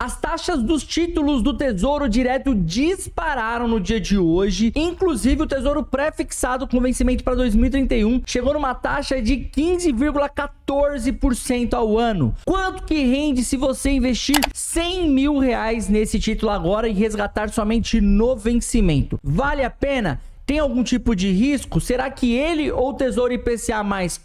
As taxas dos títulos do Tesouro Direto dispararam no dia de hoje. Inclusive, o Tesouro pré-fixado com vencimento para 2031 chegou numa taxa de 15,14% ao ano. Quanto que rende se você investir R$100 mil nesse título agora e resgatar somente no vencimento? Vale a pena? Tem algum tipo de risco? Será que ele ou o Tesouro IPCA+,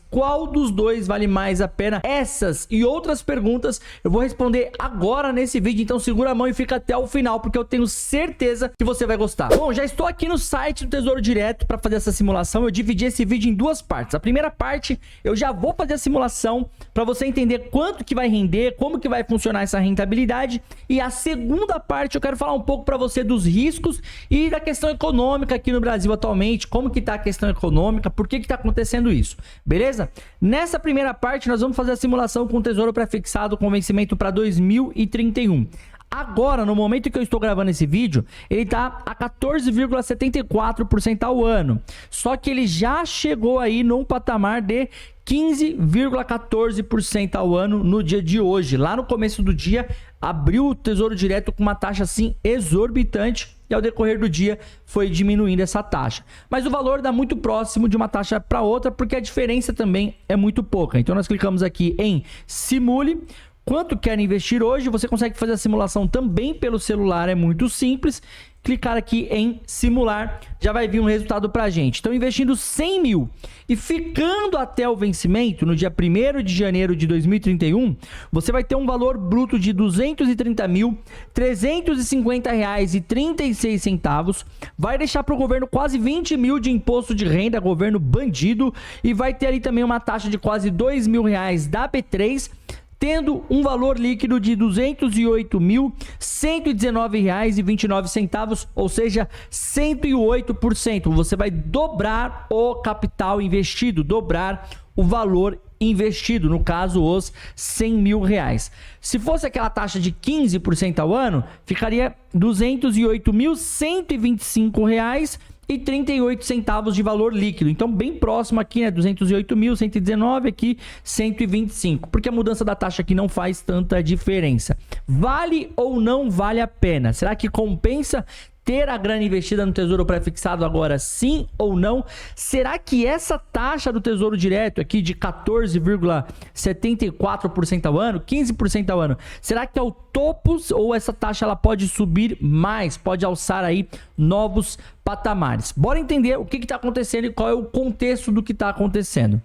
qual dos dois vale mais a pena? Essas e outras perguntas eu vou responder agora nesse vídeo, então segura a mão e fica até o final, porque eu tenho certeza que você vai gostar. Bom, já estou aqui no site do Tesouro Direto para fazer essa simulação. Eu dividi esse vídeo em duas partes. A primeira parte, eu já vou fazer a simulação para você entender quanto que vai render, como que vai funcionar essa rentabilidade. E a segunda parte, eu quero falar um pouco para você dos riscos e da questão econômica aqui no Brasil atualmente, como que tá a questão econômica, por que que tá acontecendo isso, beleza? Nessa primeira parte, nós vamos fazer a simulação com o Tesouro pré-fixado com vencimento para 2031. Agora, no momento que eu estou gravando esse vídeo, ele tá a 14,74% ao ano. Só que ele já chegou aí num patamar de 15,14% ao ano no dia de hoje. Lá no começo do dia, abriu o Tesouro Direto com uma taxa assim exorbitante e ao decorrer do dia foi diminuindo essa taxa. Mas o valor dá muito próximo de uma taxa para outra, porque a diferença também é muito pouca. Então nós clicamos aqui em Simule. Quanto quer investir hoje? Você consegue fazer a simulação também pelo celular, é muito simples. Clicar aqui em simular, já vai vir um resultado pra gente. Então, investindo 100 mil e ficando até o vencimento, no dia 1º de janeiro de 2031, você vai ter um valor bruto de R$ 230.350,36. Vai deixar para o governo quase 20 mil de imposto de renda, governo bandido, e vai ter ali também uma taxa de quase R$ 2 mil da B3, tendo um valor líquido de R$ 208.119,29, ou seja, 108%. Você vai dobrar o capital investido, dobrar o valor investido, no caso, os R$ 100 mil. Se fosse aquela taxa de 15% ao ano, ficaria R$ 208.125,38 de valor líquido. Então, bem próximo aqui, né? 208.119, aqui 125. Porque a mudança da taxa aqui não faz tanta diferença. Vale ou não vale a pena? Será que compensa ter a grana investida no Tesouro pré-fixado agora, sim ou não? Será que essa taxa do Tesouro Direto aqui de 14,74% ao ano, 15% ao ano, será que é o topo ou essa taxa ela pode subir mais, pode alçar aí novos patamares? Bora entender o que está acontecendo e qual é o contexto do que está acontecendo.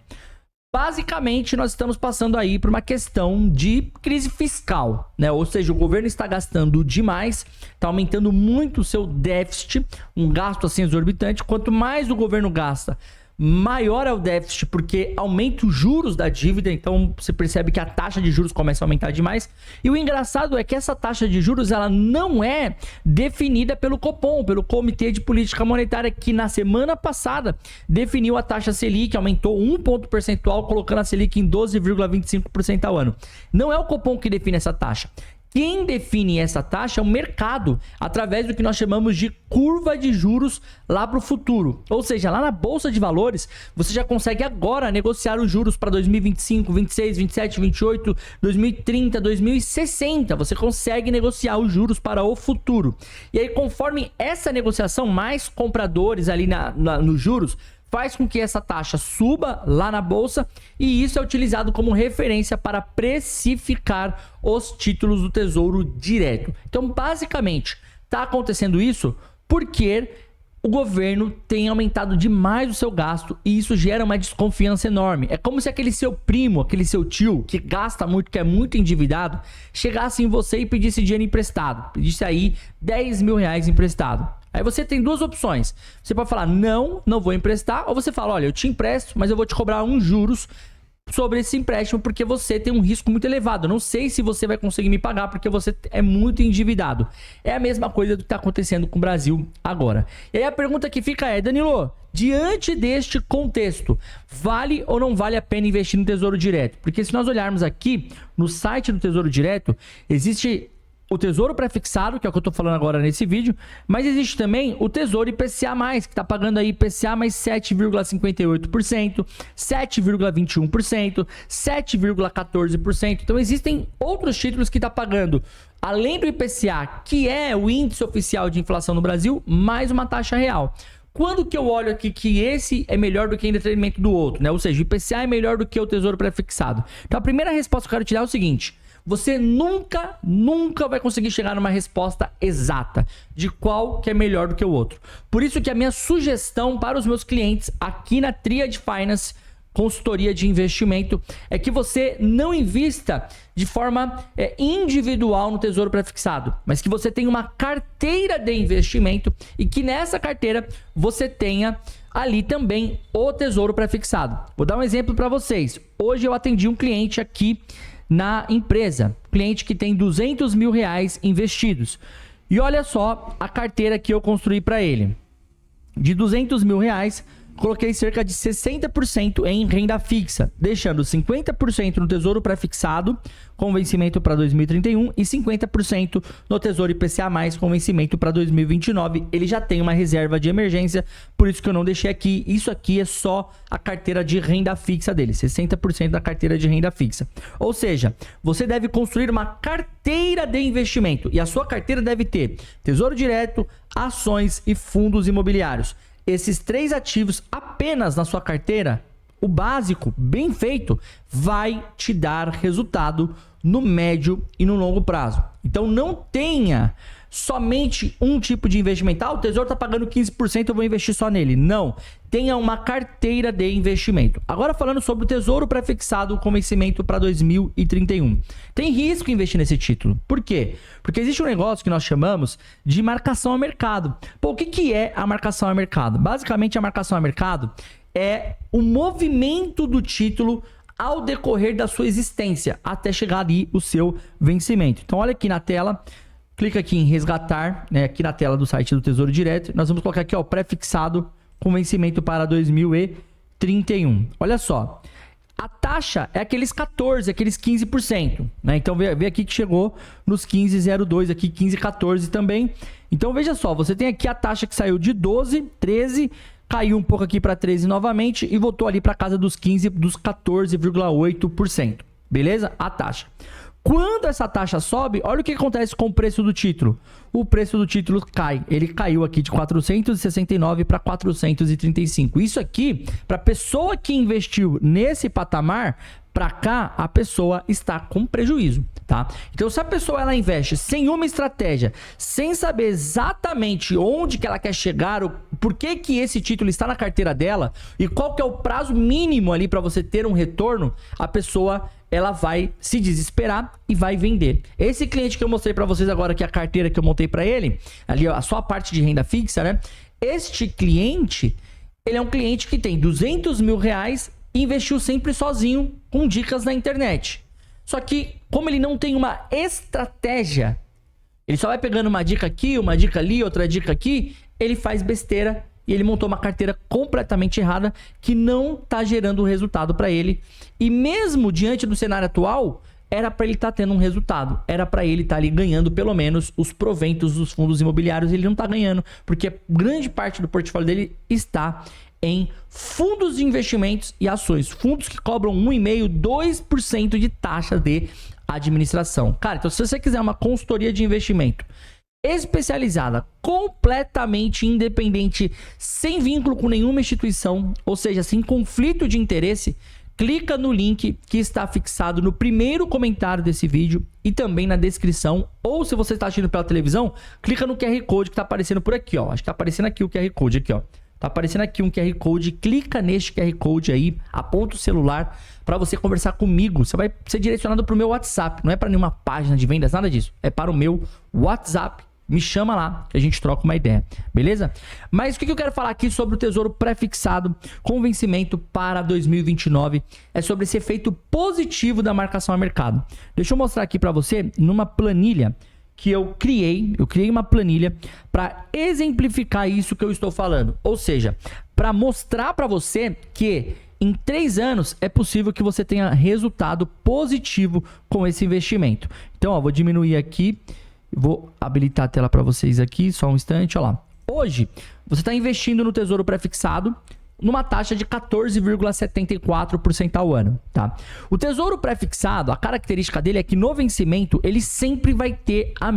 Basicamente, nós estamos passando aí por uma questão de crise fiscal, né? Ou seja, o governo está gastando demais, está aumentando muito o seu déficit, um gasto assim exorbitante. Quanto mais o governo gasta, maior é o déficit, porque aumenta os juros da dívida, então você percebe que a taxa de juros começa a aumentar demais. E o engraçado é que essa taxa de juros ela não é definida pelo Copom, pelo Comitê de Política Monetária, que na semana passada definiu a taxa Selic, aumentou 1 ponto percentual, colocando a Selic em 12,25% ao ano. Não é o Copom que define essa taxa. Quem define essa taxa é o mercado, através do que nós chamamos de curva de juros lá para o futuro. Ou seja, lá na Bolsa de Valores, você já consegue agora negociar os juros para 2025, 26, 27, 28, 2030, 2060. Você consegue negociar os juros para o futuro. E aí, conforme essa negociação, mais compradores ali nos juros, faz com que essa taxa suba lá na bolsa, e isso é utilizado como referência para precificar os títulos do Tesouro Direto. Então, basicamente, está acontecendo isso porque o governo tem aumentado demais o seu gasto e isso gera uma desconfiança enorme. É como se aquele seu primo, aquele seu tio que gasta muito, que é muito endividado, chegasse em você e pedisse dinheiro emprestado, pedisse aí R$10 mil emprestado. Aí você tem duas opções. Você pode falar, não vou emprestar. Ou você fala, olha, eu te empresto, mas eu vou te cobrar uns juros sobre esse empréstimo, porque você tem um risco muito elevado. Eu não sei se você vai conseguir me pagar, porque você é muito endividado. É a mesma coisa do que está acontecendo com o Brasil agora. E aí a pergunta que fica é, Danilo, diante deste contexto, vale ou não vale a pena investir no Tesouro Direto? Porque se nós olharmos aqui no site do Tesouro Direto, existe o Tesouro pré-fixado, que é o que eu tô falando agora nesse vídeo, mas existe também o Tesouro IPCA+, que tá pagando aí IPCA mais 7,58%, 7,21%, 7,14%. Então existem outros títulos que tá pagando além do IPCA, que é o índice oficial de inflação no Brasil, mais uma taxa real. Quando que eu olho aqui que esse é melhor do que em detrimento do outro, né? Ou seja, o IPCA é melhor do que o Tesouro Prefixado. Então a primeira resposta que eu quero te dar é o seguinte: você nunca vai conseguir chegar numa resposta exata de qual que é melhor do que o outro. Por isso que a minha sugestão para os meus clientes aqui na Triad Finance, consultoria de investimento, é que você não invista de forma individual no Tesouro Prefixado, mas que você tenha uma carteira de investimento e que nessa carteira você tenha ali também o Tesouro Prefixado. Vou dar um exemplo para vocês. Hoje eu atendi um cliente aqui na empresa, cliente que tem R$200 mil investidos. E olha só a carteira que eu construí para ele. De R$200 mil, coloquei cerca de 60% em renda fixa, deixando 50% no Tesouro Prefixado, com vencimento para 2031, e 50% no Tesouro IPCA+, com vencimento para 2029. Ele já tem uma reserva de emergência, por isso que eu não deixei aqui. Isso aqui é só a carteira de renda fixa dele, 60% da carteira de renda fixa. Ou seja, você deve construir uma carteira de investimento, e a sua carteira deve ter Tesouro Direto, ações e fundos imobiliários. Esses 3 ativos apenas na sua carteira, o básico, bem feito, vai te dar resultado no médio e no longo prazo. Então não tenha somente um tipo de investimento. O Tesouro está pagando 15%, eu vou investir só nele. Não. Tenha uma carteira de investimento. Agora falando sobre o Tesouro Prefixado com vencimento para 2031. Tem risco em investir nesse título. Por quê? Porque existe um negócio que nós chamamos de marcação a mercado. Pô, o que é a marcação a mercado? Basicamente, a marcação a mercado é o movimento do título ao decorrer da sua existência, até chegar ali o seu vencimento. Então, olha aqui na tela. Clica aqui em resgatar, né, aqui na tela do site do Tesouro Direto. Nós vamos colocar aqui, ó, prefixado com vencimento para 2031. Olha só, a taxa é aqueles 14, aqueles 15%, né? Então vê aqui que chegou nos 15,02, aqui 15,14 também. Então veja só, você tem aqui a taxa que saiu de 12, 13, caiu um pouco aqui para 13 novamente e voltou ali para casa dos 15, dos 14,8%. Beleza? A taxa. Quando essa taxa sobe, olha o que acontece com o preço do título. O preço do título cai. Ele caiu aqui de 469 para 435. Isso aqui, para a pessoa que investiu nesse patamar, para cá, a pessoa está com prejuízo, tá? Então, se a pessoa ela investe sem uma estratégia, sem saber exatamente onde que ela quer chegar, por que esse título está na carteira dela e qual que é o prazo mínimo ali para você ter um retorno, a pessoa ela vai se desesperar e vai vender. Esse cliente que eu mostrei para vocês agora, que é a carteira que eu montei para ele, ali ó, só a parte de renda fixa, né? Este cliente, ele é um cliente que tem R$200 mil e investiu sempre sozinho com dicas na internet. Só que, como ele não tem uma estratégia, ele só vai pegando uma dica aqui, uma dica ali, outra dica aqui, ele faz besteira e ele montou uma carteira completamente errada que não está gerando resultado para ele. E mesmo diante do cenário atual, era para ele estar tendo um resultado. Era para ele estar ali ganhando pelo menos os proventos dos fundos imobiliários. Ele não está ganhando, porque grande parte do portfólio dele está em fundos de investimentos e ações. Fundos que cobram 1,5%, 2% de taxa de administração. Cara, então se você quiser uma consultoria de investimento especializada, completamente independente, sem vínculo com nenhuma instituição, ou seja, sem conflito de interesse, clica no link que está fixado no primeiro comentário desse vídeo e também na descrição. Ou se você está assistindo pela televisão, clica no QR Code que está aparecendo por aqui, ó. Acho que está aparecendo aqui o QR Code aqui, ó. Tá aparecendo aqui um QR Code, clica neste QR Code aí, aponta o celular para você conversar comigo. Você vai ser direcionado para o meu WhatsApp, não é para nenhuma página de vendas, nada disso. É para o meu WhatsApp. Me chama lá que a gente troca uma ideia, beleza? Mas o que eu quero falar aqui sobre o Tesouro Prefixado com vencimento para 2029 é sobre esse efeito positivo da marcação a mercado. Deixa eu mostrar aqui para você numa planilha que eu criei uma planilha para exemplificar isso que eu estou falando. Ou seja, para mostrar para você que em 3 anos é possível que você tenha resultado positivo com esse investimento. Então, ó, vou diminuir aqui, vou habilitar a tela para vocês aqui, só um instante, ó lá. Hoje, você está investindo no Tesouro Prefixado numa taxa de 14,74% ao ano, tá? O Tesouro Pré-Fixado, a característica dele é que no vencimento ele sempre vai ter o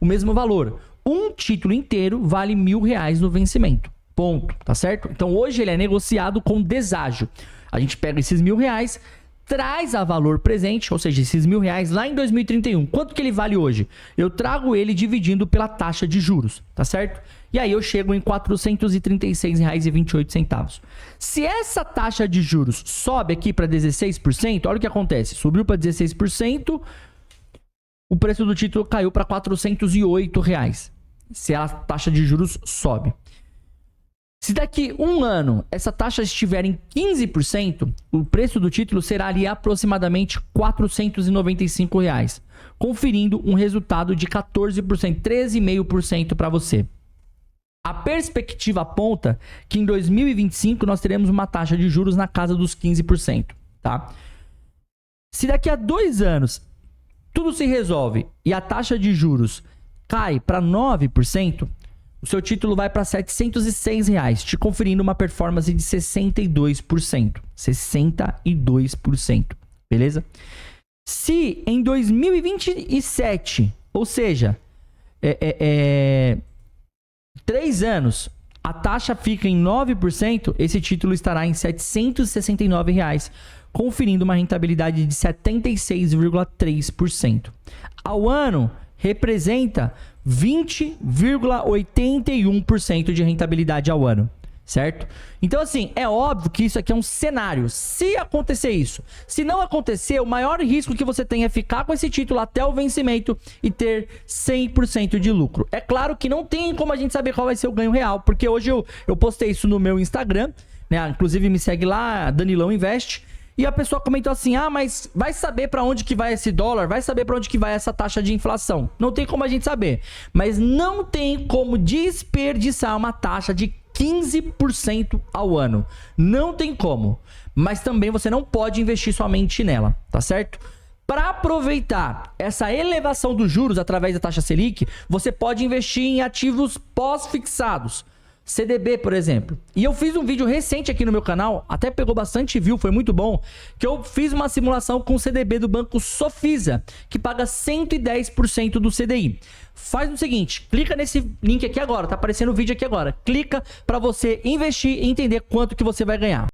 mesmo valor. Um título inteiro vale R$1.000 no vencimento, ponto, tá certo? Então hoje ele é negociado com deságio. A gente pega esses R$1.000, traz a valor presente, ou seja, esses R$1.000 lá em 2031. Quanto que ele vale hoje? Eu trago ele dividindo pela taxa de juros, tá certo? E aí eu chego em R$ 436,28. Se essa taxa de juros sobe aqui para 16%, olha o que acontece. Subiu para 16%, o preço do título caiu para R$ 408. Se a taxa de juros sobe. Se daqui um ano essa taxa estiver em 15%, o preço do título será ali aproximadamente R$ 495, conferindo um resultado de 14%, 13,5% para você. A perspectiva aponta que em 2025 nós teremos uma taxa de juros na casa dos 15%, tá? Se daqui a 2 anos tudo se resolve e a taxa de juros cai para 9%, o seu título vai para R$ 706, te conferindo uma performance de 62%. 62%, beleza? Se em 2027, ou seja, 3 anos, a taxa fica em 9%, esse título estará em R$ 769, conferindo uma rentabilidade de 76,3%. Ao ano, representa 20,81% de rentabilidade ao ano, certo? Então, assim, é óbvio que isso aqui é um cenário. Se acontecer isso, se não acontecer, o maior risco que você tem é ficar com esse título até o vencimento e ter 100% de lucro. É claro que não tem como a gente saber qual vai ser o ganho real, porque hoje eu postei isso no meu Instagram, né? Inclusive me segue lá, Danilão Invest. E a pessoa comentou assim, mas vai saber para onde que vai esse dólar? Vai saber para onde que vai essa taxa de inflação? Não tem como a gente saber. Mas não tem como desperdiçar uma taxa de 15% ao ano. Não tem como. Mas também você não pode investir somente nela, tá certo? Para aproveitar essa elevação dos juros através da taxa Selic, você pode investir em ativos pós-fixados. CDB, por exemplo. E eu fiz um vídeo recente aqui no meu canal, até pegou bastante view, foi muito bom, que eu fiz uma simulação com o CDB do banco Sofisa, que paga 110% do CDI. Faz o seguinte, clica nesse link aqui agora, tá aparecendo o vídeo aqui agora. Clica para você investir e entender quanto que você vai ganhar.